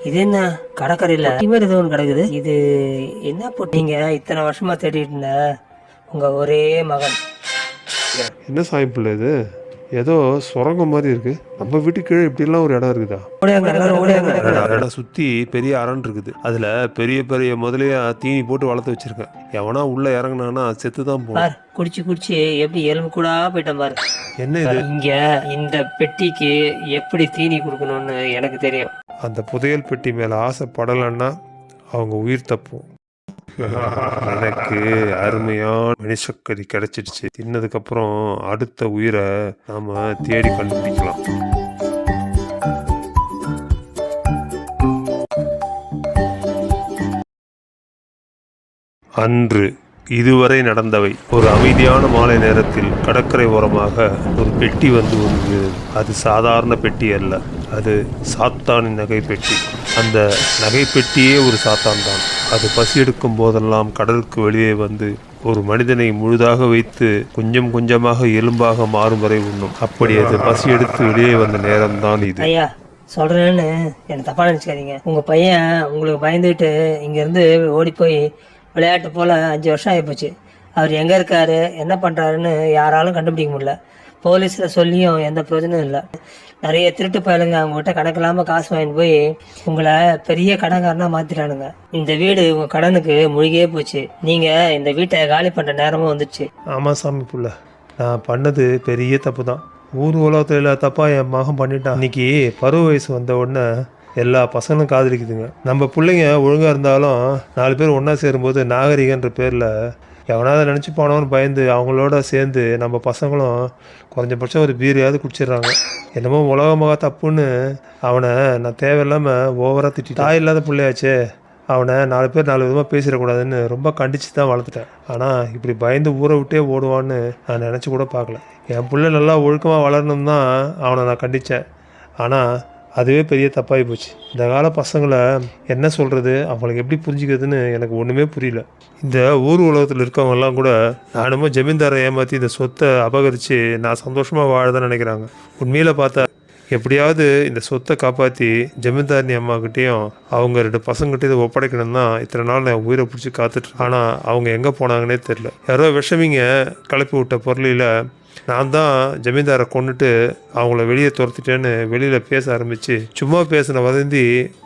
இது என்ன கடற்கரையில் இவர் ஏதோ ஒன்று கிடக்குது. இது என்ன போட்டீங்க? இத்தனை வருஷமா தேடிட்டு இருந்த உங்க ஒரே மகன். என்ன சாய்ப்பில்லை இது? ஏதோ சுரங்கம் மாதிரி இருக்கு. நம்ம வீட்டுக்கு கீழே இப்படிலாம் ஒரு இடம் இருக்குதா? இடம் சுத்தி பெரிய அரண் இருக்குது. அதுல பெரிய பெரிய முதலையா தீனி போட்டு வளர்த்து வச்சிருக்கேன். எவனா உள்ள இறங்கினானா செத்துதான் போவான். குடிச்சு குடிச்சு எப்படி எலும்பு கூட போயிட்டேன் பாரு. என்ன இது? இங்க இந்த பெட்டிக்கு எப்படி தீனி கொடுக்கணும்னு எனக்கு தெரியும். அந்த புதையல் பெட்டி மேல ஆசைப்படலைன்னா அவங்க உயிர் தப்பும். எனக்கு அருமையான மனுஷக்கறி கிடைச்சிடுச்சு. தின்னதுக்கு அப்புறம் அடுத்த உயிரை நாம தேடி கண்டுபிடிக்கலாம். அன்று இதுவரை நடந்தவை. ஒரு அமைதியான மாலை நேரத்தில் கடற்கரை ஓரமாக ஒரு பெட்டி வந்து ஒதுங்கியது. அது சாதாரண பெட்டி அல்ல, அது சாத்தானின் நகை பெட்டி. அந்த நகை பெட்டியே ஒரு சாத்தான் தான். அது பசி எடுக்கும் போதெல்லாம் கடலுக்கு வெளியே வந்து ஒரு மனிதனை முழுதாக வைத்து கொஞ்சம் கொஞ்சமாக எலும்பாக மாறும் வரை உண்ணும். அப்படி அது பசி எடுத்து வெளியே வந்த நேரம்தான் இது. ஐயா சொல்றேன்னு எனக்கு தப்பா நினைச்சுக்காதீங்க. உங்க பையன் உங்களுக்கு பயந்துட்டு இங்க இருந்து ஓடி போய் விளையாட்டு போல் 5 வருஷம் ஆகிப்போச்சு. அவர் எங்கே இருக்காரு, என்ன பண்ணுறாருன்னு யாராலும் கண்டுபிடிக்க முடியல. போலீஸில் சொல்லியும் எந்த பிரயோஜனம் இல்லை. நிறைய திருட்டு பயலுங்க அவங்ககிட்ட கணக்கில்லாமல் காசு வாங்கிட்டு போய் உங்களை பெரிய கடன்காரனாக மாற்றிட்டானுங்க. இந்த வீடு உங்கள் கடனுக்கு மூழ்கியே போச்சு. நீங்கள் இந்த வீட்டை காலி பண்ணுற நேரமும் வந்துடுச்சு. ஆமாம் சாமி புள்ள, நான் பண்ணது பெரிய தப்பு தான். ஊர் உலகத்தில் எல்லா தப்பாக என் மகன் பண்ணிட்டான். இன்னைக்கு பருவ வயசு வந்த உடனே எல்லா பசங்களும் காதலிக்குதுங்க. நம்ம பிள்ளைங்க ஒழுங்காக இருந்தாலும் 4 பேர் ஒன்றா சேரும்போது நாகரிகன்ற பேரில் எவனாவது நினச்சி போனவன்னு பயந்து அவங்களோட சேர்ந்து நம்ம பசங்களும் குறைஞ்சபட்சம் ஒரு பீரையாவது குடிச்சிடுறாங்க. என்னமோ உலகமாக தப்புன்னு அவனை நான் தேவையில்லாமல் ஓவராக திட்டிட்டேன். தாய் இல்லாத பிள்ளையாச்சே, அவனை 4 பேர் 4 விதமாக பேசிடக்கூடாதுன்னு ரொம்ப கண்டித்து தான் வளர்த்துட்டேன். ஆனால் இப்படி பயந்து ஊரை விட்டே ஓடுவான்னு நான் நினச்சி கூட பார்க்கல. என் பிள்ளை நல்லா ஒழுக்கமாக வளரணும் தான் அவனை நான் கண்டித்தேன். ஆனால் அதுவே பெரிய தப்பாகி போச்சு. இந்த கால பசங்களை என்ன சொல்கிறது, அவங்களுக்கு எப்படி புரிஞ்சுக்கிறதுன்னு எனக்கு ஒன்றுமே புரியல. இந்த ஊர் உலகத்தில் இருக்கவங்கெல்லாம் கூட நானுமோ ஜமீன்தாரை ஏமாற்றி இந்த சொத்தை அபகரித்து நான் சந்தோஷமாக வாழதான் நினைக்கிறாங்க. உண்மையில் பார்த்தா எப்படியாவது இந்த சொத்தை காப்பாற்றி ஜமீன்தாரணி அம்மாக்கிட்டேயும் அவங்க 2 பசங்கள்கிட்ட இதை ஒப்படைக்கணும் தான் இத்தனை நாள் நான் உயிரை பிடிச்சி காத்துட்டு. ஆனால் அவங்க எங்கே போனாங்கன்னே தெரில. யாரோ விஷமிங்க கிளப்பி விட்ட பொருளில் நான் தான் ஜமீன்தாரை கொண்டுட்டு அவங்கள வெளியே துரத்திட்டேன்னு வெளியில் பேச ஆரம்பித்து சும்மா பேசின வதந்தி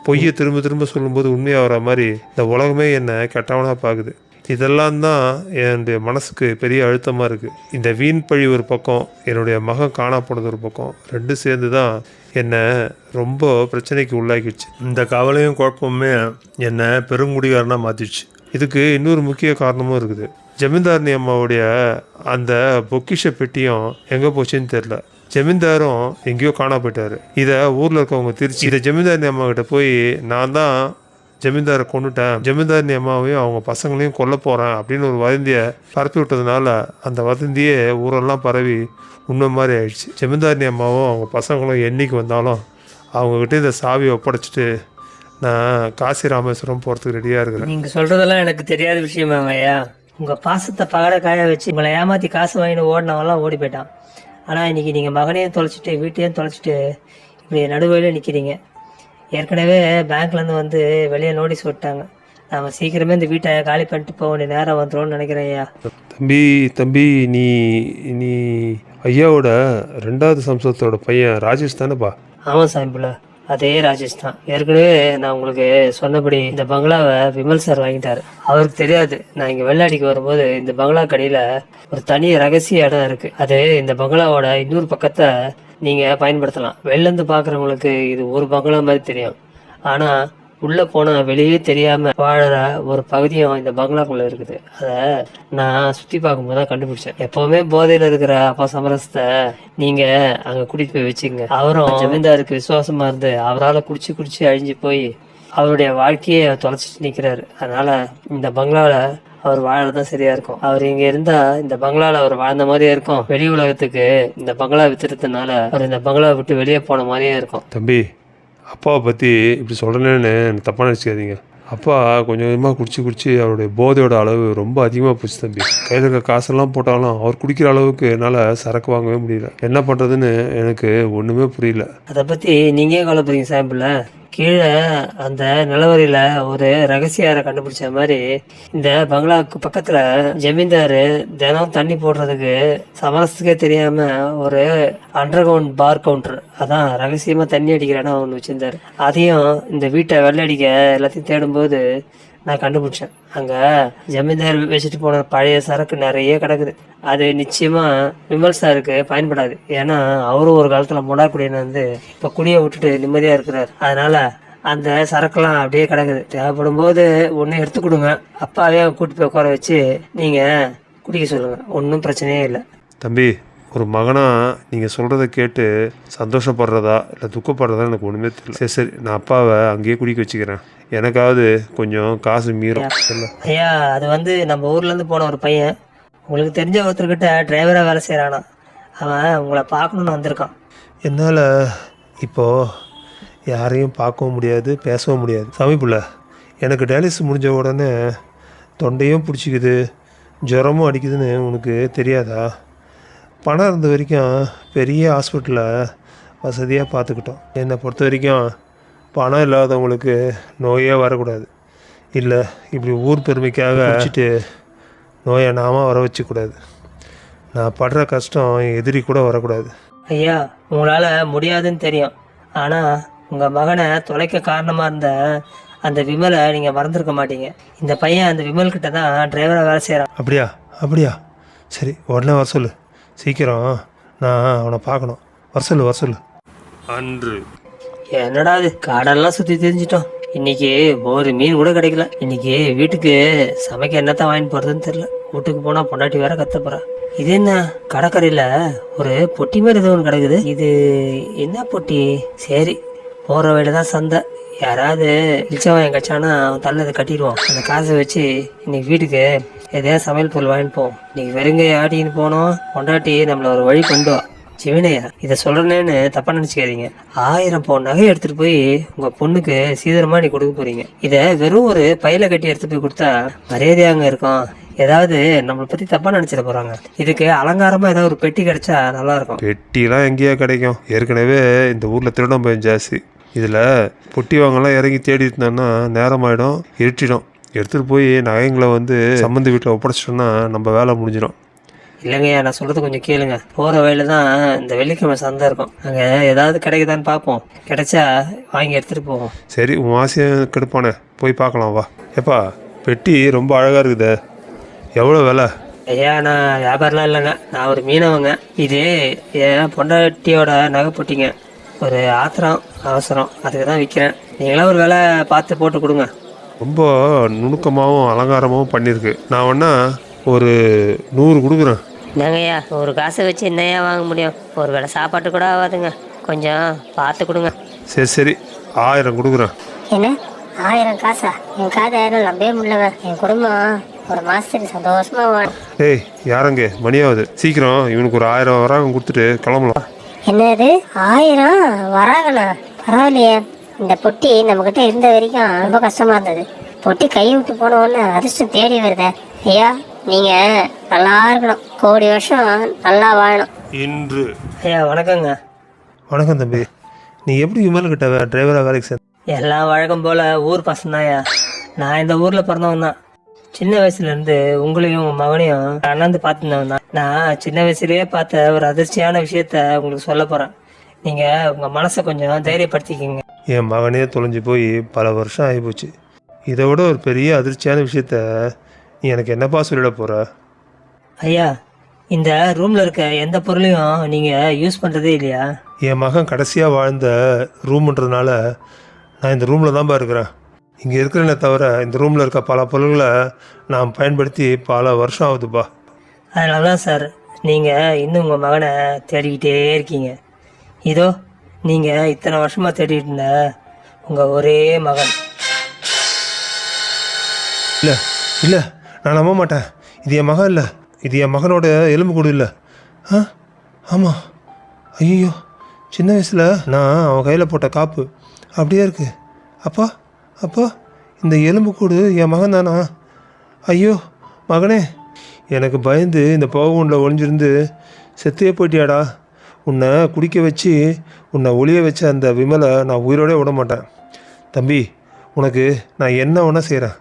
பொய்யை திரும்ப திரும்ப சொல்லும்போது உண்மையாக வர மாதிரி இந்த உலகமே என்னை கெட்டவனாக பார்க்குது. இதெல்லாம் தான் என்னுடைய மனசுக்கு பெரிய அழுத்தமாக இருக்குது. இந்த வீண் பழி ஒரு பக்கம், என்னுடைய மகன் காணா போனது ஒரு பக்கம், 2 சேர்ந்து தான் என்னை ரொம்ப பிரச்சனைக்கு உள்ளாக்கிடுச்சு. இந்த கவலையும் குழப்பமுமே என்னை பெருங்குடிகாரனாக மாற்றிடுச்சு. இதுக்கு இன்னொரு முக்கிய காரணமும் இருக்குது. ஜமீன்தாரணி அம்மாவுடைய அந்த பொக்கிஷ பெட்டியும் எங்கே போச்சுன்னு தெரில. ஜமீன்தாரும் எங்கேயோ காணா போயிட்டாரு. இதை ஊரில் இருக்கவங்க திருச்சி இதை ஜமீன்தாரணி அம்மா கிட்ட போய் நான் தான் ஜமீன்தாரை கொண்டுட்டேன், ஜமீன்தாரணி அம்மாவையும் அவங்க பசங்களையும் கொல்ல போகிறேன் அப்படின்னு ஒரு வதந்தியை பரப்பி விட்டதுனால அந்த வதந்தியே ஊரெல்லாம் பரவி உண்மை மாதிரி ஆயிடுச்சு. ஜமீன்தாரணி அம்மாவும் அவங்க பசங்களும் என்னைக்கு வந்தாலும் அவங்கக்கிட்ட இந்த சாவியை ஒப்படைச்சிட்டு நான் காசி ராமேஸ்வரம் போகிறதுக்கு ரெடியாக இருக்கிறேன். நீங்கள் சொல்கிறதெல்லாம் எனக்கு தெரியாத விஷயமாங்க ஐயா. உங்கள் பாசத்தை பகட காய வச்சு உங்களை ஏமாற்றி காசு வாங்கிட்டு ஓடினவெல்லாம் ஓடி போயிட்டான். ஆனால் இன்றைக்கி நீங்கள் மகனையும் தொலைச்சிட்டு வீட்டையும் தொலைச்சிட்டு இப்படி நடுவழியில் நிற்கிறீங்க. ஏற்கனவே பேங்க்லேருந்து வந்து வெளியே நோட்டீஸ் விட்டாங்க. நாம் சீக்கிரமே இந்த வீட்டை காலி பண்ணிட்டு போக வேண்டிய நேரம் வந்துடும்னு நினைக்கிறேன் ஐயா. தம்பி நீ நீ ஐயாவோட 2வது சம்சத்தோட பையன் ராஜேஷ் தானேப்பா? ஆமாம் சாம்பிள், அதே ராஜேஷ் தான். ஏற்கனவே நான் உங்களுக்கு சொன்னபடி இந்த பங்களாவை விமல் சார் வாங்கிட்டாரு. அவருக்கு தெரியாது நான் இங்கே வெள்ளாடிக்கு வரும்போது இந்த பங்களா கடையில் ஒரு தனி ரகசிய இடம் இருக்குது. அது இந்த பங்களாவோட இன்னொரு பக்கத்தை நீங்கள் பயன்படுத்தலாம். வெளிலேருந்து பார்க்குறவங்களுக்கு இது ஒரு பங்களா மாதிரி தெரியும். ஆனால் உள்ளே போனால் வெளியே தெரியாமல் வாழற ஒரு பகுதியும் இந்த பங்களாக்குள்ளே இருக்குது. அதை நான் சுற்றி பார்க்கும்போது தான் கண்டுபிடிச்சேன். எப்போவுமே போதையில் இருக்கிற அப்பா சமரசத்தை நீங்கள் அங்கே கூட்டிகிட்டு போய் வச்சுங்க. அவரும் ஜமீன்தாருக்கு விசுவாசமாக இருந்து அவரால் குடிச்சு அழிஞ்சு போய் அவருடைய வாழ்க்கையை தொலைச்சிட்டு நிற்கிறாரு. அதனால் இந்த பங்களாவில் அவர் வாழதான் சரியா இருக்கும். அவர் இங்க இருந்தா இந்த பங்களால அவர் வாழ்ந்த மாதிரியே இருக்கும். வெளி உலகத்துக்கு இந்த பங்களா வித்துறதுனால அவர் இந்த பங்களா விட்டு வெளியே போன மாதிரியே இருக்கும். தம்பி, அப்பாவை பற்றி இப்படி சொல்கிறேன்னு தப்பாக நினச்சிக்காதீங்க. அப்பா கொஞ்சம் கொஞ்சமாக குடிச்சு அவருடைய போதையோட அளவு ரொம்ப அதிகமாக போச்சு தம்பி. கையில் இருக்க காசெல்லாம் போட்டாலும் அவர் குடிக்கிற அளவுக்கு என்னால் சரக்கு வாங்கவே முடியல. என்ன பண்ணுறதுன்னு எனக்கு ஒன்றுமே புரியல. அதை பற்றி நீங்கள் கவலைப்படுறீங்க சாம்பிள். கீழே அந்த நிலவரியில ஒரு ரகசிய அறை கண்டுபிடிச்ச மாதிரி இந்த பங்களாவுக்கு பக்கத்துல ஜமீன்தாரு தினம் தண்ணி போடுறதுக்கு சமரசத்துக்கே தெரியாம ஒரு அண்டர் கிரவுண்ட் பார் கவுண்டர், அதான் ரகசியமா தண்ணி அடிக்கிற இடம் ஒன்று வச்சிருந்தாரு. அதையும் இந்த வீட்டை வெள்ளடிக்க எல்லாத்தையும் தேடும்போது நான் கண்டுபிடிச்சேன். அங்க ஜமீன்தார் வச்சுட்டு போன பழைய சரக்கு நிறைய கிடக்குது. அது நிச்சயமா விமல் சாருக்கு பயன்படாது. ஏன்னா அவரும் ஒரு காலத்துல முடாக்குடியின வந்து இப்ப குடியை விட்டுட்டு நிம்மதியா இருக்கிறார். அதனால அந்த சரக்குலாம் அப்படியே கிடக்குது. தேவைப்படும் போது ஒன்று எடுத்து கொடுங்க. அப்பாவே கூட்டி போய் உட்கார வச்சு நீங்க குடிக்க சொல்லுங்க, ஒன்றும் பிரச்சனையே இல்லை. தம்பி, ஒரு மகனா நீங்கள் சொல்கிறத கேட்டு சந்தோஷப்படுறதா இல்லை துக்கப்படுறதா எனக்கு ஒன்றுமே தெரியல. சரி சரி, நான் அப்பாவை அங்கேயே குடிக்க வச்சுக்கிறேன். எனக்காவது கொஞ்சம் காசு மீறும். ஐயா, அது வந்து நம்ம ஊர்லேருந்து போன ஒரு பையன், உங்களுக்கு தெரிஞ்ச ஒருத்தர்கிட்ட டிரைவராக வேலை செய்கிறானா. அவன் உங்களை பார்க்கணுன்னு வந்திருக்கான். என்னால் இப்போது யாரையும் பார்க்கவும் முடியாது, பேசவும் முடியாது. சமீபுள்ள எனக்கு டயாலிசிஸ் முடிஞ்ச உடனே தொண்டையும் பிடிச்சிக்குது, ஜுரமும் அடிக்குதுன்னு உனக்கு தெரியாதா? பணம் இருந்த வரைக்கும் பெரிய ஹாஸ்பிட்டலில் வசதியாக பார்த்துக்கிட்டோம். என்னை பொறுத்த வரைக்கும் பணம் இல்லாதவங்களுக்கு நோயே வரக்கூடாது. இல்லை இப்படி ஊர் பெருமைக்காக வச்சுட்டு நோயை நாம வர வச்சுக்கூடாது. நான் படுற கஷ்டம் என் எதிரி கூட வரக்கூடாது. ஐயா, உங்களால் முடியாதுன்னு தெரியும். ஆனால் உங்கள் மகனை தொலைக்க காரணமாக இருந்த அந்த விமலை நீங்கள் மறந்துருக்க மாட்டீங்க. இந்த பையன் அந்த விமல் கிட்ட தான் டிரைவராக வேலை செய்கிறான். அப்படியா? அப்படியா? சரி, உடனே வர சொல்லு. சீக்கிரம் நான் அவனை பார்க்கணும். வர சொல்லு. அன்று என்னடா இது, காடெல்லாம் சுற்றி தெரிஞ்சிட்டோம். இன்னைக்கு ஒரு மீன் கூட கிடைக்கல. இன்னைக்கு வீட்டுக்கு சமைக்க என்னத்தான் வாங்கிட்டு போகிறதுன்னு தெரியல. வீட்டுக்கு போனால் பொண்டாட்டி வேற கத்த போறா. இது என்ன, கடற்கரையில் ஒரு பொட்டி மாதிரி ஏதோ ஒன்று கிடக்குது. இது என்ன பொட்டி? சரி, போகிற வழியில தான் சந்தை. யாராவது இச்சவன் கச்சானா அவன் தள்ளதை கட்டிடுவான். அந்த காசை வச்சு இன்னைக்கு வீட்டுக்கு எதையாவது சமையல் பொருள் வாங்கிட்டு போவோம். இன்னைக்கு வெறுங்க ஆட்டின்னு போனோம், பொண்டாட்டி நம்மளை ஒரு வழி கொண்டு வா. சிவனையா, இதை சொல்றேன்னு தப்பா நினைச்சுக்காதீங்க. 1000 பவுன் நகை எடுத்துட்டு போய் உங்க பொண்ணுக்கு சீதனமா நீ கொடுக்க போறீங்க. இதை வெறும் ஒரு பையில கட்டி எடுத்துட்டு போய் கொடுத்தா மரியாதையாங்க இருக்கும். ஏதாவது நம்மளை பத்தி தப்பா நினைச்சிட போறாங்க. இதுக்கு அலங்காரமா ஏதாவது ஒரு பெட்டி கிடைச்சா நல்லா இருக்கும். பெட்டிலாம் எங்கேயா கிடைக்கும்? ஏற்கனவே இந்த ஊரில் திருடம் பயம் ஜாஸ்தி. இதில் பொட்டி வாங்கலாம் இறங்கி தேடி இருந்தான்னா நேரமாயிடும், இருட்டிடும். எடுத்துகிட்டு போய் நகைங்களை வந்து சம்மந்தி வீட்டில் ஒப்படைச்சிட்டோன்னா நம்ம வேலை முடிஞ்சிடும். இல்லைங்கய்யா, நான் சொல்றது கொஞ்சம் கேளுங்க. போற வழியில தான் இந்த வெள்ளிக்கிழமை சந்தை இருக்கும். அங்க ஏதாவது கிடைக்குதான்னு பார்ப்போம். கிடைச்சா வாங்கி எடுத்துட்டு போவோம். சரி, உன் ஆசையை கெடுப்பானே, போய் பார்க்கலாம் வா. ஏப்பா, பெட்டி ரொம்ப அழகாக இருக்குதே, எவ்வளோ விலை? ஐயா, நான் வியாபாரம்லாம் இல்லைங்க, நான் ஒரு மீனவங்க. இது என் பொண்டாட்டியோட நகை போட்டிங்க. ஒரு ஆத்திரம் அவசரம், அதுக்கு தான் விற்கிறேன். நீங்களாம் ஒரு வேலை பார்த்து போட்டு கொடுங்க. ரொம்ப நுணுக்கமாகவும் அலங்காரமாகவும் பண்ணியிருக்கு. நான் வேணா ஒரு 100 கொடுக்குறேன். என்னங்கய்யா, ஒரு காசை வச்சு என்னையா வாங்க முடியும்? ஒரு வேளை சாப்பாட்டு கூட ஆகாதுங்க, கொஞ்சம் பார்த்து கொடுங்க. சரி 1000 கொடுக்குறேன். என்ன 1000 காசா? என் காதை யாரும் நம்பவே முடியலங்க. என் குடும்பம் ஒரு மாசத்துக்கு சந்தோஷமா வாழும். ஏய், யாரங்க மணியாவது? சீக்கிரம் இவனுக்கு ஒரு 1000 வராங்க கொடுத்துட்டு கிளம்பலாம். என்னது 1000 வராங்கண்ணா? பரவாயில்லையே. இந்த பொட்டி நம்ம கிட்ட இருந்த வரைக்கும் ரொம்ப கஷ்டமா இருந்தது. பொட்டி கை விட்டு போன உடனே அதிர்ஷ்டம் தேடி வருதே. ஐயா, நீங்க நல்லா இருக்கணும், கோடி வருஷம் நல்லா வாழணும். இன்று ஐயா வணக்கங்க. வணக்கம் தம்பி. நீ எப்படி விமல்கிட்ட டிரைவராக வேலைக்கு சேர்ந்த? எல்லாம் வழக்கம் போல ஊர் பசந்தாயா. நான் இந்த ஊர்ல பிறந்தவன் தான். சின்ன வயசுல இருந்து உங்களையும் உங்க மகனையும் அண்ணாந்து பார்த்துருந்தவன் தான். நான் சின்ன வயசுலயே பார்த்த ஒரு அதிர்ச்சியான விஷயத்த உங்களுக்கு சொல்ல போறேன். நீங்க உங்க மனசை கொஞ்சம் தைரியப்படுத்திக்கிங்க. என் மகனே தொலைஞ்சு போய் பல வருஷம் ஆகிப்போச்சு. இதை விட ஒரு பெரிய அதிர்ச்சியான விஷயத்த நீ எனக்கு என்னப்பா சொல்லிட போற? ஐயா, இந்த ரூம்ல இருக்க எந்த பொருளையும் நீங்க யூஸ் பண்றதே இல்லையா? என் மகன் கடைசியாக வாழ்ந்த ரூம்ன்றதுனால நான் இந்த ரூமில் தான்ப்பா இருக்கிறேன். இங்கே இருக்கிறேனே தவிர இந்த ரூமில் இருக்க பல பொருள்களை நான் பயன்படுத்தி பல வருஷம் ஆகுதுப்பா. அதனால தான் சார் நீங்கள் இன்னும் உங்கள் மகனை தேடிக்கிட்டே இருக்கீங்க. இதோ நீங்கள் இத்தனை வருஷமாக தேடிட்டு இருந்த உங்கள் ஒரே மகன். இல்லை இல்லை, நான் நம்ப மாட்டேன். இது என் மகன் இல்லை, இது என் மகனோட எலும்பு கூடு இல்லை. ஆமாம், ஐயோ, சின்ன வயசில் நான் அவன் கையில் போட்ட காப்பு அப்படியே இருக்கு. அப்பா அப்பா, இந்த எலும்பு கூடு என் மகன் தானா? ஐயோ மகனே, எனக்கு பயந்து இந்த போககுண்டில் ஒளிஞ்சிருந்து செத்தையே போயிட்டியாடா. உன்னை குடிக்க வச்சு உன்னை ஒளிய வச்ச அந்த விமலை நான் உயிரோடே விட மாட்டேன். தம்பி, உனக்கு நான் என்ன வேணால் செய்கிறேன்.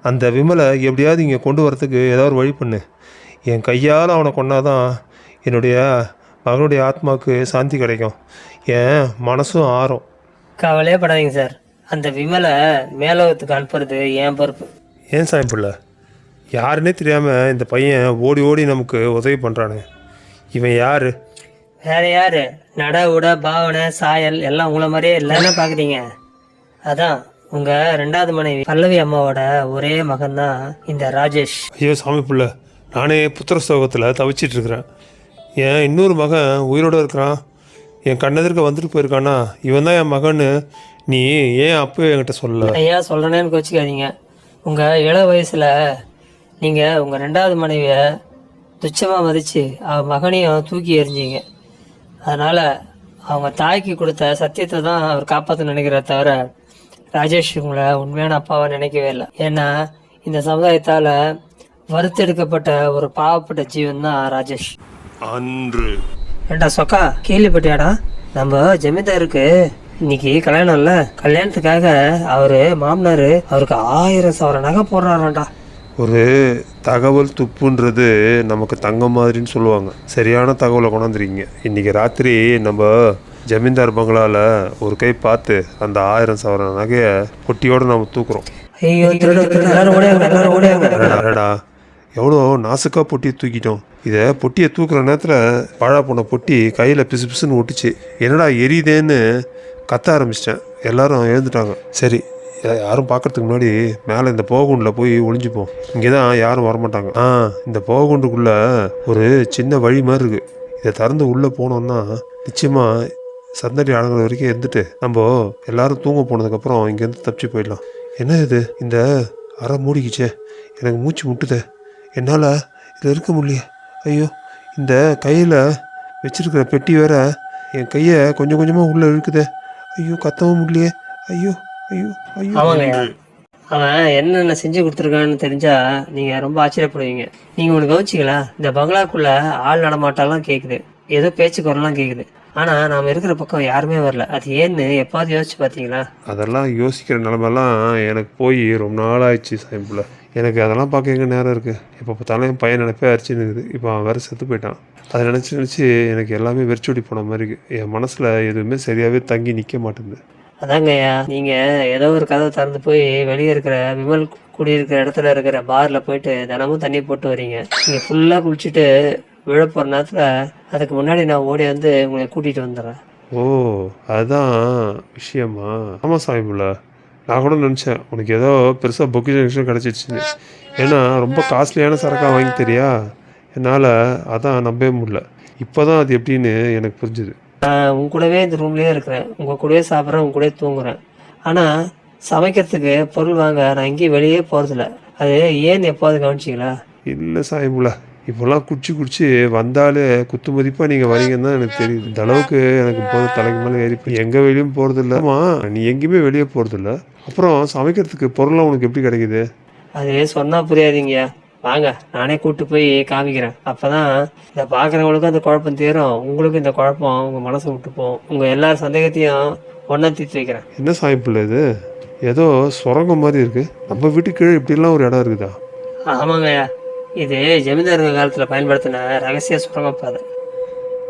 அந்த விமலை எப்படியாவது இங்கே கொண்டு வரத்துக்கு ஏதாவது ஒரு வழி பண்ணு. என் கையால் அவனை கொண்டாதான் என்னுடைய மகனுடைய ஆத்மாவுக்கு சாந்தி கிடைக்கும், என் மனசும் ஆறும். கவலையே படாதீங்க சார். அந்த விமலை மேலோகத்துக்கு அனுப்புறது என் பொறுப்பு. ஏன் சாமி பிள்ளை, யாருன்னே தெரியாமல் இந்த பையன் ஓடி ஓடி நமக்கு உதவி பண்ணுறானு. இவன் யார்? வேற யாரு? நட உட பாவனை சாயல் எல்லாம் உங்களை மாதிரியே இல்லை. என்ன பார்க்குறீங்க? அதான் உங்க 2வது மனைவி பல்லவி அம்மாவோட ஒரே மகன் தான் இந்த ராஜேஷ். ஐயோ சாமி பிள்ளை, நானே புத்திர சோகத்தில் தவிச்சிட்டு இருக்கிறேன். என் இன்னொரு மகன் உயிரோடு இருக்கிறான், என் கண்ணெதிர்க்க வந்துட்டு போயிருக்கானா. இவன் தான் என் மகன்னு நீ ஏன் அப்போ என்கிட்ட சொல்லல? ஐயா சொல்கிறேன்னு கோச்சிக்காதீங்க. உங்கள் இள வயசில் நீங்கள் உங்கள் 2வது மனைவியை துச்சமாக மதித்து அவன் மகனையும் தூக்கி எறிஞ்சிங்க. அதனால் அவங்க தாய்க்கு கொடுத்த சத்தியத்தை தான் அவர் காப்பாற்ற நினைக்கிறத தவிர ராஜேஷ் உங்களை உண்மையான அப்பாவை நினைக்கவே இல்லை. ஏன்னா இந்த சமுதாயத்தால் வறுத்தெடுக்கப்பட்ட ஒரு பாவப்பட்ட ஜீவன் தான் ராஜேஷ். அன்று ஏண்டா சொக்கா, கேள்விப்பட்டியாடா? நம்ம ஜமீன்தாருக்கு இன்னைக்கு கல்யாணம் இல்லை. கல்யாணத்துக்காக அவரு மாமனார் அவருக்கு 1000 சவர நகை போடுறாராண்டா. ஒரு தகவல் துப்புன்றது நமக்கு தங்கம் மாதிரின்னு சொல்லுவாங்க. சரியான தகவலை கொண்டாந்துருக்கீங்க. இன்றைக்கி ராத்திரி நம்ம ஜமீன்தார் பங்களாவில் ஒரு கை பார்த்து அந்த 1000 சவர நகையை பொட்டியோடு நம்ம தூக்குறோம். ஐயோ, அடடா, எவ்வளோ நாசுக்காக பொட்டியை தூக்கிட்டோம். இதை பொட்டியை தூக்குற நேரத்தில் பழா போன பொட்டி கையில் பிசு பிசுன்னு ஒட்டிச்சு. என்னடா எரியுதேன்னு கத்த ஆரம்பிச்சிட்டேன். எல்லாரும் எழுந்துட்டாங்க. சரி, யாரும் பார்க்கறதுக்கு முன்னாடி மேலே இந்த போகுண்டில் போய் ஒளிஞ்சுப்போம். இங்கே தான் யாரும் வரமாட்டாங்க. இந்த போகுண்டுக்குள்ளே ஒரு சின்ன வழி மாதிரி இருக்குது. இதை திறந்து உள்ளே போனோம்னா நிச்சயமாக சந்தடி அடங்குற வரைக்கும் இருந்துட்டு நம்ம எல்லாரும் தூங்க போனதுக்கப்புறம் இங்கேருந்து தப்பிச்சு போயிடலாம். என்ன இது, இந்த அறை மூடிக்கிச்சே, எனக்கு மூச்சு முட்டுதே, என்னால் இதில் இருக்க முடியல. ஐயோ, இந்த கையில் வச்சிருக்கிற பெட்டி வேற என் கையை கொஞ்சம் கொஞ்சமாக உள்ளே இழுக்குதே. ஐயோ, கத்தவும் முடியலையே. ஐயோ ஐயோ ஐயோ. ஆமாங்க, அவன் என்னென்ன செஞ்சு கொடுத்துருக்கான்னு தெரிஞ்சா நீங்க ரொம்ப ஆச்சரியப்படுவீங்க. நீங்க ஒன்று கவனிச்சிங்களா? இந்த பங்களாக்குள்ள ஆள் நடமாட்டம்லாம் கேட்குது, ஏதோ பேச்சு குரல்லாம் கேட்குது. ஆனா நாம இருக்கிற பக்கம் யாருமே வரல. அது ஏன்னு எப்பாவது யோசிச்சு பார்த்தீங்களா? அதெல்லாம் யோசிக்கிற நிலமெல்லாம் எனக்கு போய் ரொம்ப நாள் ஆயிடுச்சு சாம்பிள். எனக்கு அதெல்லாம் பார்க்க எங்கே நேரம் இருக்குது? இப்போ பார்த்தாலும் என் பையன் நினைப்பே அரிச்சின்னு இருக்குது. இப்போ அவன் வேறு செத்து போயிட்டான். அதை நினச்சி எனக்கு எல்லாமே வெறிச்சோடி போன மாதிரி இருக்குது. என் மனசில் எதுவுமே சரியாகவே தங்கி நிற்க மாட்டேங்குது. அதாங்கய்யா, நீங்க ஏதோ ஒரு கதவை திறந்து போய் வெளியே இருக்கிற விமல் குடியிருக்கிற இடத்துல இருக்கிற பார்ல போயிட்டு தினமும் தண்ணி போட்டு வரீங்க. நீங்க ஃபுல்லா குளிச்சுட்டு விழ போற நேரத்துல அதுக்கு முன்னாடி நான் ஓடி வந்து உங்களை கூட்டிட்டு வந்துடுறேன். ஓ, அதுதான் விஷயமா? ஆமாம் சாமிபுல்ல, நான் கூட நினச்சேன் உனக்கு ஏதோ பெருசாக பொக்கிஷன் கிடச்சிடுச்சுன்னு. ஏன்னா ரொம்ப காஸ்ட்லியான சரக்காக வாங்கி தெரியா, என்னால் அதான் நம்பவே முடியல. இப்போ தான் அது எப்படின்னு எனக்கு புரிஞ்சுது. நான் உங்க கூடவே இந்த ரூம்லயே இருக்கிறேன், உங்க கூடவே சாப்பிட்றேன், உங்க கூடவே தூங்குறேன். ஆனா சமைக்கிறதுக்கு பொருள் வாங்க நான் எங்கேயும் வெளியே போறதில்ல. அது ஏன்னு எப்போது கவனிச்சிங்களா? இல்லை சாமிபுல்ல, இப்போல்லாம் குடிச்சு வந்தாலே குத்து மதிப்பாக நீங்கள் வரீங்கன்னு தான் எனக்கு தெரியுது. இந்த அளவுக்கு எனக்கு போது தலைக்கு மேலே ஏறி போய் எங்கே வெளியும் போகிறதில்ல. நீ எங்கேயுமே வெளியே போகிறதில்ல, அப்புறம் சமைக்கிறதுக்கு பொருள்லாம் உனக்கு எப்படி கிடைக்குது? அது சொன்னா புரியாதீங்க. வாங்க, நானே கூப்பிட்டு போய் காமிக்கிறேன். அப்பதான் இதை பார்க்குறவங்களுக்கும் அந்த குழப்பம் தீரும், உங்களுக்கும் இந்த குழப்பம் உங்க மனசை விட்டு போகும். உங்க எல்லார் சந்தேகத்தையும் ஒன்றா தீர்த்து வைக்கிறேன். என்ன சாமிபுல்ல இது? ஏதோ சுரங்கம் மாதிரி இருக்கு. நம்ம வீட்டுக்கு கீழே இப்படிலாம் ஒரு இடம் இருக்குதா? ஆமாங்கய்யா, இது ஜமீன்தாருங்க காலத்தில் பயன்படுத்தின ரகசிய சுரங்க பாதை.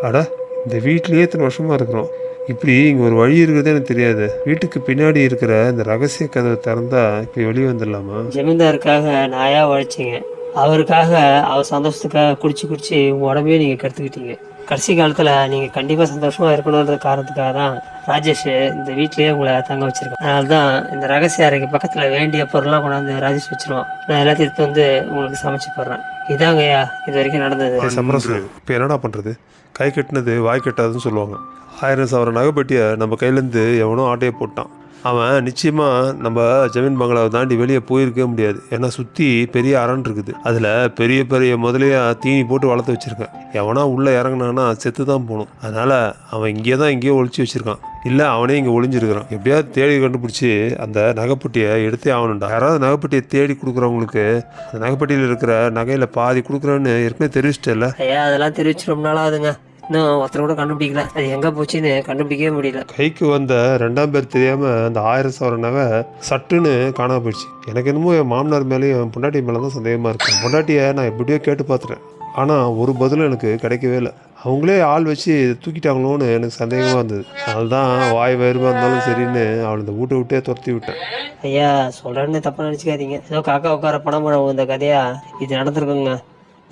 அட, இந்த வீட்லேயே இத்தனை வருஷமாக இருக்கிறோம், இப்படி இங்கே ஒரு வழி இருக்கிறதே எனக்கு தெரியாது. வீட்டுக்கு பின்னாடி இருக்கிற இந்த ரகசிய கதவை திறந்தா இப்படி வெளியே வந்துடலாமா? ஜமீன்தாருக்காக நாயா உழைச்சிங்க, அவருக்காக அவர் சந்தோஷத்துக்காக குடிச்சு உங்க உடம்பையே நீங்க கெடுத்துக்கிட்டீங்க. கடைசி காலத்துல நீங்க கண்டிப்பா சந்தோஷமா இருக்கணும்ன்ற காரணத்துக்காக தான் ராஜேஷ் இந்த வீட்லயே உங்களை தங்க வச்சிருக்கேன். அதனால்தான் இந்த ரகசிய அறைக்கு பக்கத்துல வேண்டிய பொருள்லாம் கொண்டாந்து ராஜேஷ் வச்சிருவான். நான் எல்லாத்தையும் எடுத்து வந்து உங்களுக்கு சமைச்சு போடுறேன். இதாங்கய்யா இது வரைக்கும் நடந்தது. சமரசம். இப்போ என்னடா பண்ணுறது? கை கட்டினது வாய் கட்டாதுன்னு சொல்லுவாங்க. 1000 சவர நகைப்பட்டியை நம்ம கையிலேருந்து எவனோ ஆட்டையை போட்டான். அவன் நிச்சயமாக நம்ம ஜமீன் பங்களாவை தாண்டி வெளியே போயிருக்கவே முடியாது. ஏன்னா சுற்றி பெரிய அரண் இருக்குது, அதில் பெரிய பெரிய முதலையாக தீனி போட்டு வளர்த்து வச்சுருக்கேன். எவனா உள்ளே இறங்கினான்னா செத்து தான் போகணும். அதனால் அவன் இங்கே தான் எங்கேயோ ஒழிச்சு வச்சுருக்கான், இல்லை அவனே இங்கே ஒளிஞ்சிருக்கிறான். எப்படியாவது தேடி கண்டுபிடிச்சி அந்த நகைப்பட்டியை எடுத்தே ஆகணும்டா. யாராவது நகைப்பட்டியை தேடி கொடுக்குறவங்களுக்கு அந்த நகைப்பட்டியில் இருக்கிற நகையில் பாதி கொடுக்குறேன்னு ஏற்கனவே தெரிவிச்சிட்டல? ஐயா, அதெல்லாம் தெரிவிச்சு ரொம்ப நாள் ஆகுதுங்க. இன்னும் ஒருத்தர் கூட கண்டுபிடிக்கல. அது எங்க போச்சுன்னு கண்டுபிடிக்கவே முடியல. கைக்கு வந்த 2ஆம் பேர் தெரியாம அந்த 1000 சவர நகை சட்டுன்னு காணாம போயிடுச்சு. எனக்கு என்னமோ என் மாமனார் மேலேயும் என் பொண்டாட்டி மேலே தான் சந்தேகமா இருக்கு. பொண்டாட்டியை நான் எப்படியோ கேட்டு பார்த்துட்டேன், ஆனால் ஒரு பதிலும் எனக்கு கிடைக்கவே இல்லை. அவங்களே ஆள் வச்சு தூக்கிட்டாங்களோன்னு எனக்கு சந்தேகமாக இருந்தது. அதுதான் வாய் வயிறுமா இருந்தாலும் சரின்னு அவளை இந்த வீட்டை விட்டே துரத்தி விட்டேன். ஐயா சொல்றேன்னு தப்பா நினைச்சுக்காதீங்க. ஏதோ காக்கா உட்கார பணம் படம் இந்த கதையா இது நடந்திருக்குங்க.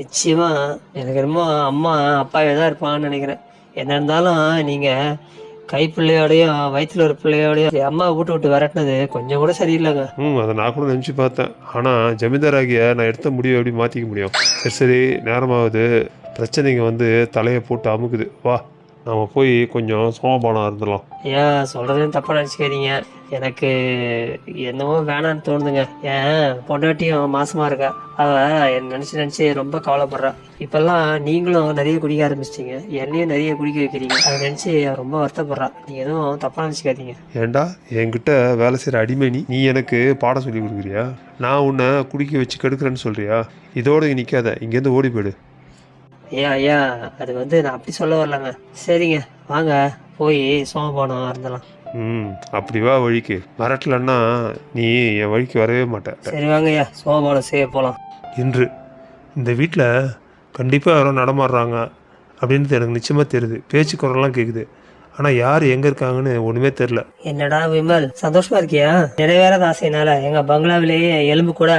நிச்சயமா எனக்கு என்னமோ அம்மா அப்பாவே தான் இருப்பான்னு நினைக்கிறேன். என்ன இருந்தாலும் நீங்க கைப்பிள்ளையோடையும் வயிற்றுல ஒரு பிள்ளையோடையும் அம்மா வீட்டு விட்டு விரட்டினது கொஞ்சம் கூட சரியில்லைங்க. அதை நான் கூட நினச்சி பார்த்தேன். ஆனால் ஜமீன்தாராகிய நான் எடுத்த முடிவை எப்படி மாற்றிக்க முடியும்? சரி பிரச்சனைங்க வந்து தலையை போட்டு அமுக்குது. வா நம்ம போய் கொஞ்சம் சோமபானம் இருந்துடலாம். ஏன் சொல்றதுன்னு தப்பா நினைச்சுக்காதீங்க. எனக்கு என்னவோ வேணான்னு தோணுதுங்க. ஏன் பொண்டாட்டியும் மாசமா இருக்கா, அவ என்ன நினைச்சு ரொம்ப கவலைப்படுறா. இப்பெல்லாம் நீங்களும் நிறைய குடிக்க ஆரம்பிச்சிட்டீங்க, என்னையும் நிறைய குடிக்க வைக்கிறீங்க. அதை நினைச்சு ரொம்ப வருத்தப்படுறா. நீங்க எதுவும் தப்பா நினைச்சுக்காதீங்க. ஏண்டா என்கிட்ட வேலை செய்கிற அடிமை நீ எனக்கு பாடம் சொல்லி கொடுக்குறியா? நான் உன்னை குடிக்க வச்சு கெடுக்கிறேன்னு சொல்றியா? இதோட நிற்காத, இங்கேருந்து ஓடி போயிடு. ஐயா அது வந்து நான் அப்படி சொல்ல வரலங்க. சரிங்க வாங்க போய் சோமபானம் இருந்தலாம். அப்படி வா வழிக்கு. மிரட்டலன்னா நீ என் வழிக்கு வரவே மாட்டேன். சரி வாங்க ஐயா சோமபானம் செய்ய போகலாம். இன்று இந்த வீட்டில் கண்டிப்பாக யாரோ நடமாடுறாங்க அப்படின்றது எனக்கு நிச்சயமாக தெரியுது. பேச்சு குரல்லாம் கேட்குது, ஆனால் யார் எங்கே இருக்காங்கன்னு ஒன்றுமே தெரில. என்னடா விமல் சந்தோஷமா இருக்கியா? நிறைவேறாத ஆசைனால எங்கள் பங்களாவிலேயே எலும்பு கூட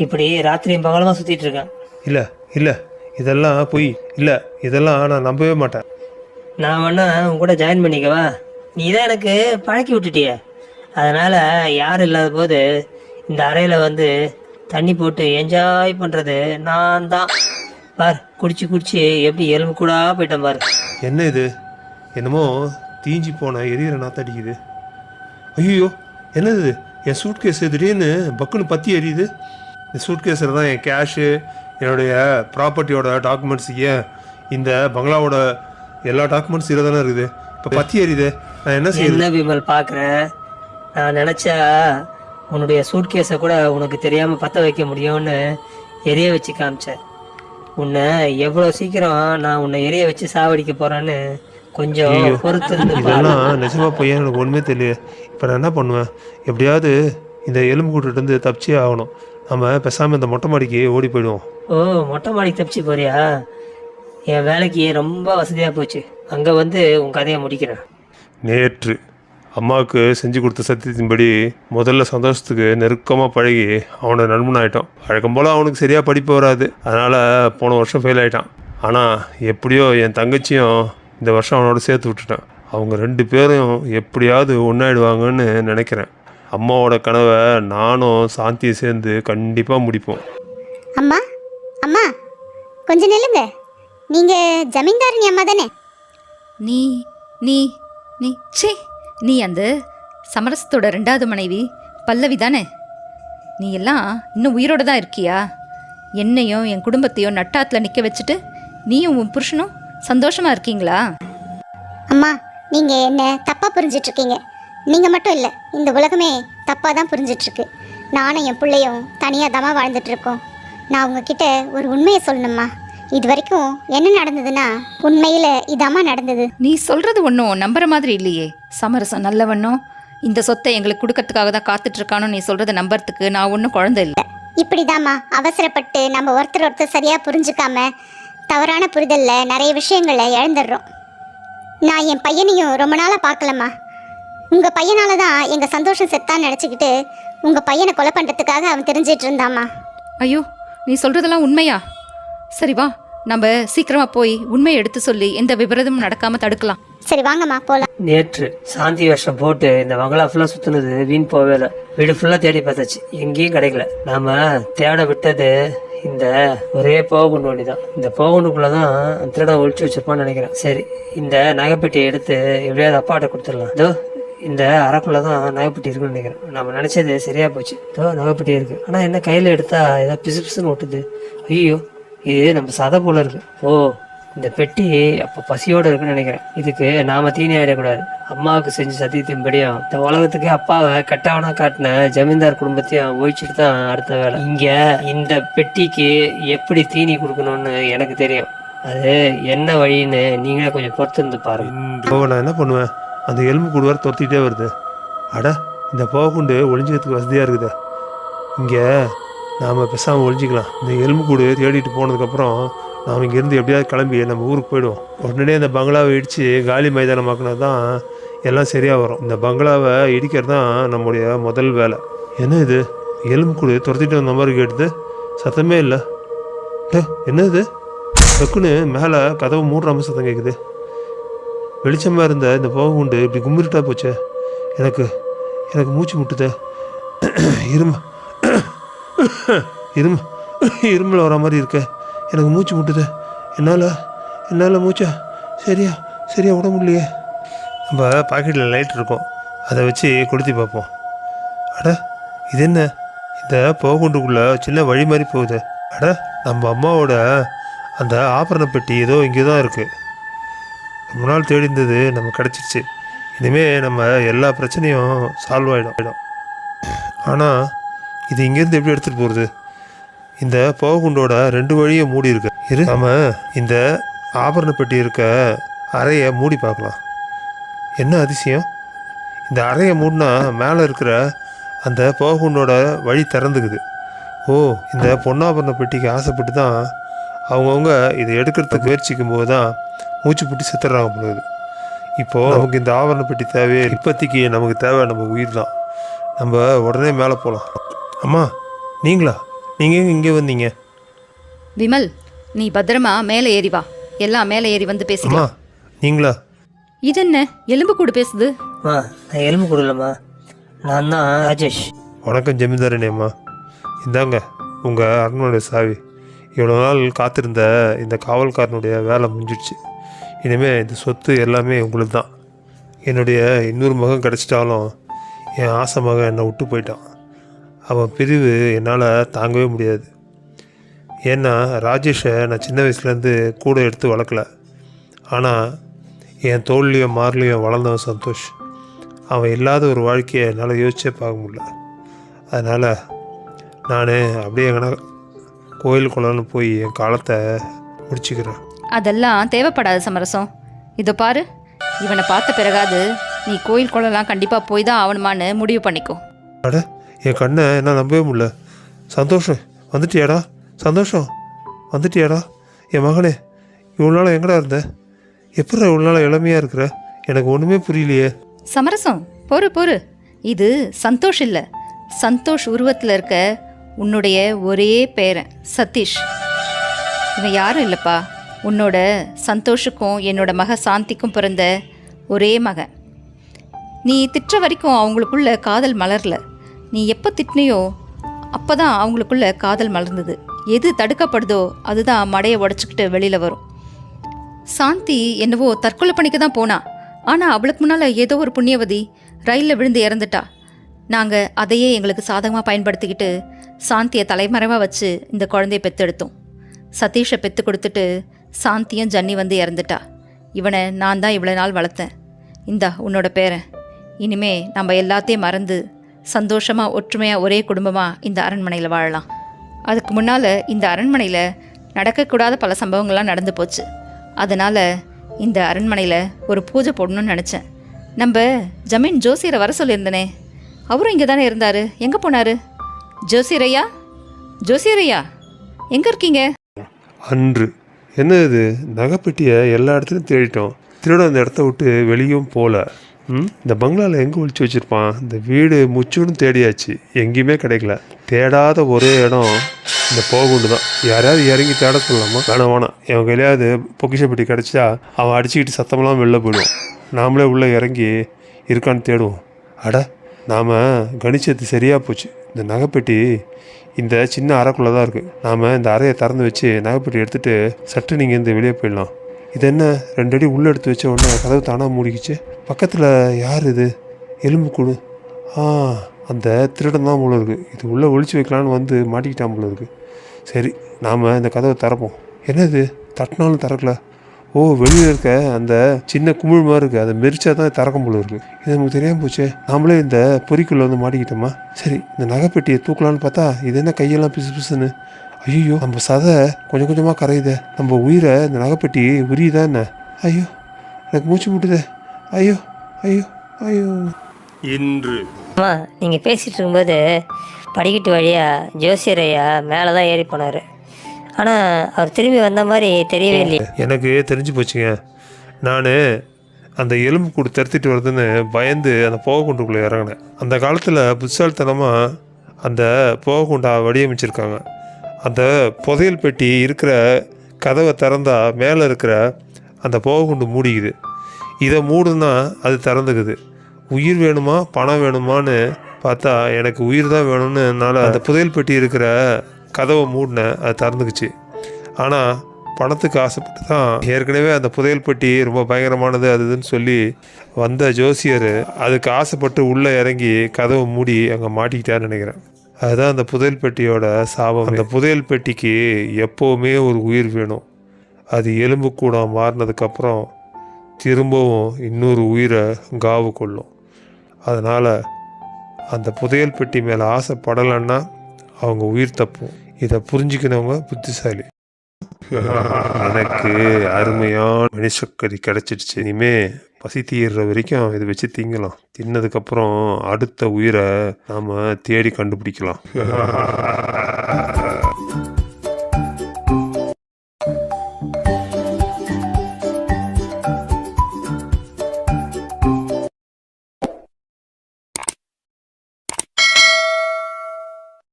இப்படி ராத்திரியும் பகலமாக சுற்றிட்டு இருக்கேன். இல்லை இதெல்லாம் பொய். இல்லை இதெல்லாம் நான் நம்பவே மாட்டேன். நான் வேணா உன் கூட ஜாயின் பண்ணிக்கவா? நீ தான் எனக்கு பழக்கி விட்டுட்டிய. அதனால் யார் இல்லாத போது இந்த அறையில் வந்து தண்ணி போட்டு என்ஜாய் பண்ணுறது நான் தான். பார் குடிச்சு எப்படி எலும்பு கூட போயிட்டேன் பாரு. என்ன இது? என்னமோ தீஞ்சி போன எரியிற நாத்தடிக்குது. ஐயோ என்னது? என் சூட்கேஸ் திடீர்னு பக்குன்னு பற்றி எரியுது. இந்த சூட்கேஸில் தான் என் கேஷு, என்னுடைய ப்ராப்பர்ட்டியோட டாக்குமெண்ட்ஸ், ஏன் இந்த பங்களாவோட எல்லா டாக்குமெண்ட்ஸ் இதில் தானே இருக்குது. இப்போ பற்றி எரியுது, நான் என்ன செய்யறது? என்ன விமல் பார்க்குறேன்? நான் நினச்சா உன்னுடைய சூட்கேஸை கூட உனக்கு தெரியாமல் பற்ற வைக்க முடியும்னு எரிய வச்சு காமிச்சேன். உன்னை எவ்வளோ சீக்கிரம் நான் உன்னை எரிய வச்சு சாவடிக்க போகிறேன்னு கொஞ்சம் பொறுத்து இருந்து. இதெல்லாம் நிஜமா பையன் எனக்கு ஒன்றுமே தெரியல. இப்போ நான் என்ன பண்ணுவேன்? எப்படியாவது இந்த எலும்பு கூட்டிட்டு தப்பிச்சே ஆகணும். நம்ம பேசாமல் இந்த மொட்டை மாடிக்கு ஓடி போயிடுவோம். ஓ மொட்டை மாடிக்கு தப்பிச்சு போறியா? என் வேலைக்கு ரொம்ப வசதியாக போச்சு. அங்கே வந்து உன் கதையை முடிக்கிறேன். நேற்று அம்மாவுக்கு செஞ்சு கொடுத்த சத்தியத்தின்படி முதல்ல சந்தோஷத்துக்கு நெருக்கமாக பழகி அவனை நண்பன் ஆகிட்டான். வழக்கம் போல் அவனுக்கு சரியாக படிப்பு வராது, அதனால் போன வருஷம் ஃபெயில் ஆகிட்டான். ஆனால் எப்படியோ என் தங்கச்சியும் இந்த வருஷம் அவனோட சேர்த்து விட்டுட்டான். அவங்க 2 பேரும் எப்படியாவது ஒன்றாயிடுவாங்கன்னு நினைக்கிறேன். அம்மாவோட கனவை நானும் சாந்தியை சேர்ந்து கண்டிப்பாக முடிப்போம். அம்மா அம்மா கொஞ்சம் நில்லுங்க. நீங்கள் ஜமீன்தாரினி அம்மா தானே? நீ நீ நீ சே நீ அந்த சமரசத்தோட 2வது மனைவி பல்லவி தானே? நீ எல்லாம் இன்னும் உயிரோடு தான் இருக்கியா? என்னையும் என் குடும்பத்தையும் நட்டாத்தில் நிற்க வச்சுட்டு நீயும் உன் புருஷனும் சந்தோஷமாக இருக்கீங்களா? அம்மா நீங்கள் என்ன தப்பாக புரிஞ்சிட்ருக்கீங்க. நீங்கள் மட்டும் இல்லை, இந்த உலகமே தப்பாக தான் புரிஞ்சிட்ருக்கு. நானும் என் பிள்ளையும் தனியாக தாமா வாழ்ந்துட்டுருக்கோம். நான் உங்ககிட்ட ஒரு உண்மையை சொல்லணும்மா. இது வரைக்கும் என்ன நடந்ததுன்னா உண்மையில் இதாம்மா நடந்தது. நீ சொல்கிறது ஒன்றும் நம்புற மாதிரி இல்லையே. சமரசம் நல்லவனும் இந்த சொத்தை எங்களுக்கு கொடுக்கறதுக்காக தான் காத்துட்ருக்கானோ நீ சொல்கிறத நம்புறதுக்கு நான் ஒன்றும் குழந்தை இல்லை. இப்படிதாம்மா அவசரப்பட்டு நம்ம ஒருத்தர் சரியாக புரிஞ்சுக்காம தவறான புரிதலில் நிறைய விஷயங்களை இழந்துடுறோம். நான் என் பையனையும் ரொம்ப நாளாக பார்க்கலம்மா. உங்கள் பையனால தான் எங்கள் சந்தோஷம் செத்தான்னு நினச்சிக்கிட்டு உங்கள் பையனை கொலை பண்ணுறதுக்காக அவன் தெரிஞ்சிட்டு இருந்தாம்மா. ஐயோ நீ சொல்கிறதெல்லாம் உண்மையா? சரி வா நம்ம சீக்கிரமாக போய் உண்மையை எடுத்து சொல்லி எந்த விபரீதமும் நடக்காமல் தடுக்கலாம். சரி வாங்கம்மா போகலாம். நேற்று சாந்தி வேஷம் போட்டு இந்த பங்களா ஃபுல்லாக சுற்றுனது வீண் போவே இல்லை. வீடு ஃபுல்லாக தேடி பார்த்தாச்சு, எங்கேயும் கிடைக்கல. நாம் தேட விட்டது இந்த ஒரே போகுண்டு வண்டி தான். இந்த போகுண்டுக்குள்ளே தான் திருடன் ஒழிச்சு வச்சிருப்பான்னு நினைக்கிறேன். சரி இந்த நகைப்பெட்டியை எடுத்து எப்படியாவது அப்பாட்ட கொடுத்துடலாம். இதோ இந்த அறைக்குள்ளே தான் நகைப்பெட்டி இருக்குன்னு நினைக்கிறேன். நம்ம நினச்சது சரியாக போச்சு. இதோ நகைப்பெட்டி இருக்குது, ஆனால் என்ன கையில் எடுத்தால் ஏதாவது பிசு பிசுன்னு ஒட்டுது. ஐயோ இது நம்ம சதை போல இருக்கு. ஓ இந்த பெட்டி அப்போ பசியோடு இருக்குன்னு நினைக்கிறேன். இதுக்கு நாம தீனி ஆயிடக்கூடாது. அம்மாவுக்கு செஞ்ச சத்தியத்தின்படியும் இந்த உலகத்துக்கு அப்பாவை கட்டவனா காட்டின ஜமீன்தார் குடும்பத்தையும் ஒழிச்சிட்டு தான் அடுத்த வேலை. இங்க இந்த பெட்டிக்கு எப்படி தீனி கொடுக்கணும்னு எனக்கு தெரியும். அது என்ன வழின்னு நீங்களே கொஞ்சம் பொறுத்து இருந்து பாருங்க. இப்போ நான் என்ன பண்ணுவேன், அந்த எலும்பு கூடு வர துரத்திக்கிட்டே வருது. அட, இந்த போகக்குண்டு ஒளிஞ்சிக்கிறதுக்கு வசதியாக இருக்குது. இங்கே நாம் பேசாமல் ஒளிஞ்சிக்கலாம். இந்த எலும்பு கூடு தேடிட்டு போனதுக்கப்புறம் நாம் இங்கேருந்து எப்படியாவது கிளம்பி நம்ம ஊருக்கு போயிடுவோம். உடனே இந்த பங்களாவை இடித்து காலி மைதானமாக்கினா தான் எல்லாம் சரியாக வரும். இந்த பங்களாவை இடிக்கிறது தான் நம்முடைய முதல் வேலை. என்ன இது, எலும்பு கூடு துரத்திட்டு வந்த மாதிரி கேட்டுது, சத்தமே இல்லை. என்ன இது, டக்குன்னு மேலே கதவு மூடுறாம சத்தம் கேட்குது. வெளிச்சமாக இருந்த இந்த போகக்குண்டு இப்படி கும்பிட்டுட்டா போச்சே. எனக்கு மூச்சு முட்டுதே. இருமல் வர மாதிரி இருக்க. எனக்கு மூச்சு முட்டுது. என்னால் மூச்சா சரியா விட முடியலையே. நம்ம பாக்கெட்டில் லைட் இருக்கும், அதை வச்சு கொளுத்தி பார்ப்போம். அட, இது என்ன, இந்த போகக்குண்டுக்குள்ளே சின்ன வழி மாதிரி போகுது. அட, நம்ம அம்மாவோட அந்த ஆபரண பெட்டி ஏதோ இங்கே தான் இருக்குது. ரொம்ப நாள் தேடி இருந்தது, நம்ம கிடச்சிருச்சு. இனிமேல் நம்ம எல்லா பிரச்சனையும் சால்வ் ஆகிடும். ஆனால் இது இங்கேருந்து எப்படி எடுத்துகிட்டு போகிறது? இந்த போகக்குண்டோட 2 வழியை மூடி இருக்கு. நம்ம இந்த ஆபரண பெட்டி இருக்க அறையை மூடி பார்க்கலாம். என்ன அதிசயம், இந்த அறையை மூடினா மேலே இருக்கிற அந்த போகக்குண்டோட வழி திறந்துக்குது. ஓ, இந்த பொன்னாபரண பெட்டிக்கு ஆசைப்பட்டு தான் அவங்கவுங்க இதை எடுக்கிறதுக்கு முயற்சிக்கும் போது தான் மூச்சு புட்டி செத்துறாங்க பொழுது. இப்போது நமக்கு இந்த ஆவரண பெட்டி தேவையே. இப்போதைக்கு நமக்கு தேவை நம்ம உயிர் தான். நம்ம உடனே மேலே போகலாம். அம்மா, நீங்கள் இங்கே வந்தீங்க? விமல், நீ பத்திரமா மேலே ஏறி வா. எல்லாம் மேலே ஏறி வந்து அம்மா, பேசிக்கலாம். நீங்களா? இது என்ன எலும்பு கூடு பேசுது? நான் எலும்பு கூடலம்மா, நான் தான் ராஜேஷ். வணக்கம் ஜமீன்தாரனேம்மா. இந்தாங்க உங்கள் அரண்மனை சாவி. இவ்வளோ நாள் காத்திருந்த இந்த காவல்காரனுடைய வேலை முடிஞ்சிடுச்சு. இனிமேல் இந்த சொத்து எல்லாமே உங்களுக்கு தான். என்னுடைய இன்னொரு மகன் கிடச்சிட்டாலும் என் ஆசை மகன் என்னை விட்டு போயிட்டான். அவன் பிரிவு என்னால் தாங்கவே முடியாது. ஏன்னா ராஜேஷை நான் சின்ன வயசுலேருந்து கூட எடுத்து வளர்க்கல. ஆனால் என் தோல்லையும் மார்லையும் வளர்ந்தவன் சந்தோஷ். அவன் இல்லாத ஒரு வாழ்க்கையை என்னால் யோசிச்சே பார்க்க முடியல. அதனால் நான் அப்படியே எங்கன்னா கோயில் குளம்னு போய் என் காலத்தை முடிச்சுக்கிறேன். அதெல்லாம் தேவைப்படாது சமரசம். இதோ பாரு, இவனை பார்த்த பிறகாது நீ கோயில் குளம்லாம் கண்டிப்பாக போய் தான் ஆகணுமான்னு முடிவு பண்ணிக்கோ. அட, என் கண்ணை என்ன நம்பவே முடியல. சந்தோஷம் வந்துட்டியாடா? சந்தோஷம் வந்துட்டியாடா? என் மகனே, இவ்வளோ நாள் எங்கடா இருந்த? எப்படி இவ்வளோ நாள் இளமையாக இருக்கிற? எனக்கு ஒன்றுமே புரியலையே. சமரசம், பொறு. இது சந்தோஷ் இல்லை, சந்தோஷ் உருவத்தில் இருக்க உன்னுடைய ஒரே பேரன் சதீஷ். இவன் யாரும் இல்லைப்பா, உன்னோட சந்தோஷுக்கும் என்னோட மக சாந்திக்கும் பிறந்த ஒரே மகன். நீ திட்டுற வரைக்கும் அவங்களுக்குள்ள காதல் மலரல. நீ எப்போ திட்டினியோ அப்போ தான் அவங்களுக்குள்ள காதல் மலர்ந்தது. எது தடுக்கப்படுதோ அதுதான் மடையை உடச்சிக்கிட்டு வெளியில் வரும். சாந்தி என்னவோ தற்கொலை பண்ணிக்க தான் போனா. ஆனால் அவளுக்கு முன்னால் ஏதோ ஒரு புண்ணியவதி ரயிலில் விழுந்து இறந்துட்டா. நாங்கள் அதையே எங்களுக்கு சாதகமாக பயன்படுத்திக்கிட்டு சாந்தியை தலைமறைவாக வச்சு இந்த குழந்தைய பெற்றெடுத்தோம். சதீஷை பெற்று கொடுத்துட்டு சாந்தியும் ஜன்னி வந்து இறந்துட்டா. இவனை நான் தான் இவ்வளோ நாள் வளர்த்தேன். இந்தா உன்னோட பேரன். இனிமே நம்ம எல்லாத்தையும் மறந்து சந்தோஷமாக ஒற்றுமையாக ஒரே குடும்பமாக இந்த அரண்மனையில் வாழலாம். அதுக்கு முன்னால் இந்த அரண்மனையில் நடக்கக்கூடாத பல சம்பவங்கள்லாம் நடந்து போச்சு. அதனால் இந்த அரண்மனையில் ஒரு பூஜை போடணும்னு நினச்சேன். நம்ம ஜமீன் ஜோசியரை வர சொல்லியிருந்தனே, அவரும் இங்கே தானே இருந்தார். எங்கே போனார்? ஜோசியரையா எங்கே இருக்கீங்க? அன்று என்ன இது, நகைப்பெட்டியை எல்லா இடத்துலையும் தேடிட்டோம். திருட அந்த இடத்த விட்டு வெளியும் போகல. இந்த பங்களாவில் எங்கே ஒழிச்சு வச்சுருப்பான்? இந்த வீடு முச்சுன்னு தேடியாச்சு, எங்கேயுமே கிடைக்கல. தேடாத ஒரே இடம் இந்த போகுண்டு தான். யாரையாவது இறங்கி தேட சொல்லலாமா? வேணாம். என் கையிலையாவது பொக்கிஷப்பெட்டி கிடச்சா அவன் அடிச்சுக்கிட்டு சத்தமெல்லாம் வெளில போயிடுவான். நாமளே உள்ளே இறங்கி இருக்கான்னு தேடுவோம். அட, நாம் கணிச்சது சரியாக போச்சு. இந்த நகைப்பெட்டி இந்த சின்ன அறைக்குள்ளே தான் இருக்குது. நாம் இந்த அறையை திறந்து வச்சு நகைப்பெட்டி எடுத்துகிட்டு சட்டு நீங்கள் இந்த வெளியே போயிடலாம். இது என்ன, 2 அடி உள்ளே எடுத்து வச்ச உடனே கதவு தானாக மூடிக்கிச்சு. பக்கத்தில் யார் இது? எலும்பு கூடு. அந்த திருடன் தான் போல இருக்குது. இது உள்ளே ஒழிச்சு வைக்கலான்னு வந்து மாட்டிக்கிட்டான் போல இருக்குது. சரி, நாம் இந்த கதவை திறப்போம். என்னது, தட்டினாலும் திறக்கல. ஓ, வெளியில் இருக்க அந்த சின்ன குமிழ் மாதிரி இருக்குது, அதை மெரிச்சா தான் திறக்கும் போல இருக்குது. இது நமக்கு தெரியாமல் போச்சு. நாமளே இந்த பொறிக்குள்ளே வந்து மாட்டிக்கிட்டோமா? சரி, இந்த நகைப்பெட்டியை தூக்கலான்னு பார்த்தா இது என்ன கையெல்லாம் பிசு பிசுன்னு. ஐயோ நம்ம சதை கொஞ்சம் கொஞ்சமாக கரையுதே. நம்ம உயிரை இந்த நகைப்பெட்டி உரியுதா என்ன? ஐயோ எனக்கு மூச்சு முட்டுதே. ஐயோ ஐயோ ஐயோ. இன்று அம்மா நீங்கள் பேசிகிட்டு இருக்கும்போது படிக்கட்டு வழியாக ஜோசியர் ஐயா மேலே தான் ஏறி போனார். ஆனால் அவர் திரும்பி வந்த மாதிரி தெரியவே இல்லையே. எனக்கு தெரிஞ்சு போச்சுங்க. நான் அந்த எலும்பு கூடு திறத்திட்டு வருதுன்னு பயந்து அந்த புகை குண்டுக்குள்ளே இறங்கினேன். அந்த காலத்தில் புத்தாலித்தனமாக அந்த புகை குண்டா வடிவமைச்சிருக்காங்க. அந்த புதையல் பெட்டி இருக்கிற கதவை திறந்தா மேலே இருக்கிற அந்த புகை குண்டு மூடிக்குது. இதை மூடுனா அது திறந்துக்குது. உயிர் வேணுமா பணம் வேணுமான்னு பார்த்தா எனக்கு உயிர் தான் வேணும்னுனால அந்த புதையல் பெட்டி இருக்கிற கதவை மூடினேன், அது திறந்துக்குச்சு. ஆனால் பணத்துக்கு ஆசைப்பட்டு தான் ஏற்கனவே அந்த புதையல் பெட்டி ரொம்ப பயங்கரமானது அதுன்னு சொல்லி வந்த ஜோசியர் அதுக்கு ஆசைப்பட்டு உள்ளே இறங்கி கதவை மூடி அங்கே மாட்டிக்கிட்டான்னு நினைக்கிறேன். அதுதான் அந்த புதையல் பெட்டியோட சாபம். அந்த புதையல் பெட்டிக்கு எப்போவுமே ஒரு உயிர் வேணும். அது எலும்பு கூட மாறினதுக்கப்புறம் திரும்பவும் இன்னொரு உயிரை காவு கொள்ளும். அதனால் அந்த புதையல் பெட்டி மேலே ஆசைப்படலைன்னா அவங்க உயிர் தப்பும். இதை புரிஞ்சுக்கினவங்க புத்திசாலி. எனக்கு அருமையான மனுஷக்கறி கிடச்சிடுச்சு. இனிமே பசி தீர்ற வரைக்கும் இதை வச்சு திங்கலாம். தின்னதுக்கப்புறம் அடுத்த உயிரை நாம் தேடி கண்டுபிடிக்கலாம்.